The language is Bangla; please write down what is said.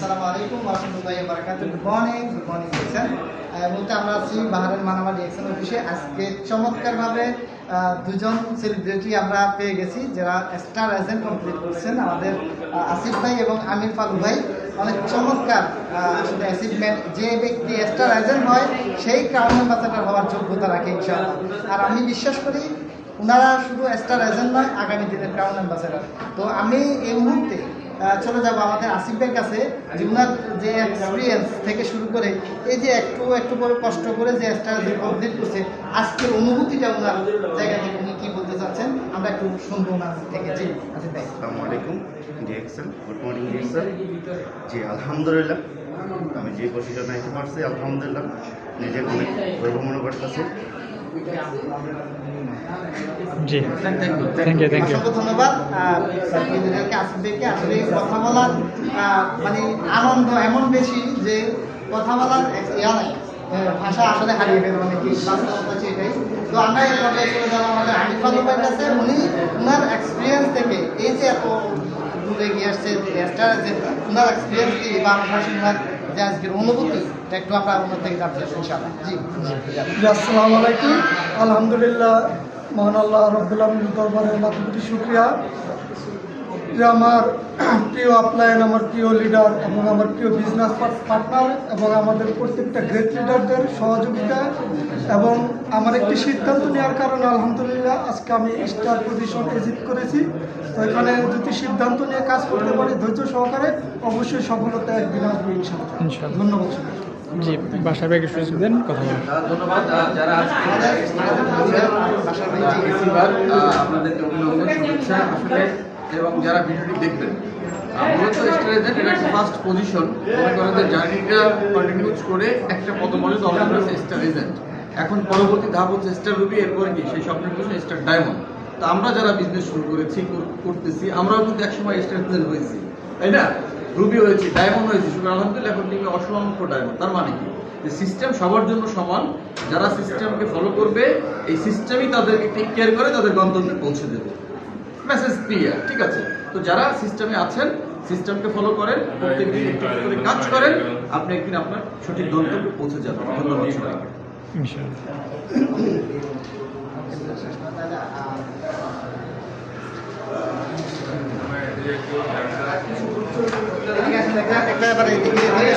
আসসালামু আলাইকুম ওয়া রাহমাতুল্লাহি ওয়া বারাকাতুহু। গুড মর্নিং বলছেন। মুহূর্তে আমরা আছি বাহারের মানামা ডিএক্সএন অফিসে। আজকে চমৎকারভাবে দুজন সেলিব্রিটি আমরা পেয়ে গেছি যারা স্টার এজেন্ট কমপ্লিট করছেন, আমাদের আসিফ ভাই এবং আমির ফালু ভাই। অনেক চমৎকার আসলে অ্যাচিভমেন্ট। যে ব্যক্তি স্টার এজেন্ট হয় সেই ক্রাউন অ্যাম্বাসেডর হওয়ার যোগ্যতা রাখে ইনশাআল্লাহ। আর আমি বিশ্বাস করি ওনারা শুধু স্টার এজেন্ট নয়, আগামী দিনের ক্রাউন অ্যাম্বাসেডর। তো আমি এই মুহূর্তে চলে যাব আমাদের আসিফের কাছে, যে ওনার যে এক্সপিরিয়েন্স থেকে শুরু করে এই যে একটু করে কষ্ট করে যে স্টার কমপ্লিট করছে, আজকের অনুভূতিটা ওনার জায়গা থেকে উনি কী বলতে চাচ্ছেন আমরা একটু শুনবো ওনার থেকে। জি আসিফ ভাই। আসসালামু আলাইকুম ডিএক্সএল, গুড মর্নিং ডিএক্সএল। জি আলহামদুলিল্লাহ, আমি যে পজিশনে আইতে পারছি আলহামদুলিল্লাহ, নিজেকে অনেক গর্ব মনে করতেছি। জি থ্যাংক ইউ। অসংখ্য ধন্যবাদ আসিফ ভাইকে। আসলে কথা বলার মানে আনন্দ এমন বেশি যে কথা বলার ইয়া নাই, ভাষা আসলে হারিয়ে ফেলবো নাকি, বাস্তবতা সেটাই। তো আমরা এই পর্যায়ে চলে যাবো আমাদের আমির ফালু ভাইয়ের কাছে। উনি ওনার এক্সপিরিয়েন্স থেকে এই যে এত দূরে গিয়ে আসছে স্টার যে ওনার এক্সপিরিয়েন্স কি বা ওনার যে আজকের অনুভূতি একটু আমরা ওনার থেকে জানতে চাই ইনশাআল্লাহ। জি আসসালামু আলাইকুম। আলহামদুলিল্লাহ, মহান আল্লাহ রব্বুল আলামিনের দরবারে লাখ কোটি শুকরিয়া যে আমার প্রিয় আপলাইন, আমার প্রিয় লিডার এবং আমার প্রিয় বিজনেস পার্টনার এবং আমাদের প্রত্যেকটা গ্রেট লিডারদের সহযোগিতা এবং আমার একটি সিদ্ধান্ত নেওয়ার কারণে আলহামদুলিল্লাহ আজকে আমি স্টার পজিশন এজিট করেছি। তো এখানে যদি সিদ্ধান্ত নিয়ে কাজ করতে পারি ধৈর্য সহকারে, অবশ্যই সফলতা একদিন আসবে ইনশাআল্লাহ। ধন্যবাদ। জি বাসার ব্যাগে শুরু দেন কথা বলেন। ধন্যবাদ। যারা আপনাদেরকে অভিনন্দন, শুভেচ্ছা আসলে, এবং যারা ভিডিওটি দেখবেন। মূলত স্টার এজেন্ট এটা একটা ফার্স্ট পজিশন। মনে করেন যে জার্নিটা কন্টিনিউজ করে একটা পদমর্যাদা অর্জন করেছে স্টার এজেন্ট। এখন পরবর্তী ধাপ হচ্ছে স্টার রুবি, এরপরে কি সেই স্বপ্নের পজিশন স্টার ডায়মন্ড। তো আমরা যারা বিজনেস শুরু করতেছি আমরাও কিন্তু একসময় স্টার এজেন্ট হয়েছি, তাই না? রুবি হয়েছি, ডায়মন্ড হয়েছি, সুতরাং আলহামদুলিল্লাহ এখন টিমে অসংখ্য ডায়মন্ড। তার মানে কি যে সিস্টেম সবার জন্য সমান। যারা সিস্টেমকে ফলো করবে, এই সিস্টেমই তাদেরকে টেক কেয়ার করে তাদের গন্তব্যে পৌঁছে দেবে। মেসেজ ক্লিয়ার, ঠিক আছে? তো যারা সিস্টেমে আছেন, সিস্টেমকে ফলো করেন, প্রত্যেকদিন একটু করে কাজ করেন, আপনি একদিন আপনার সঠিক গন্তব্যে পৌঁছে যাবেন। ধন্যবাদ সবাইকে। ইনশাআল্লাহ।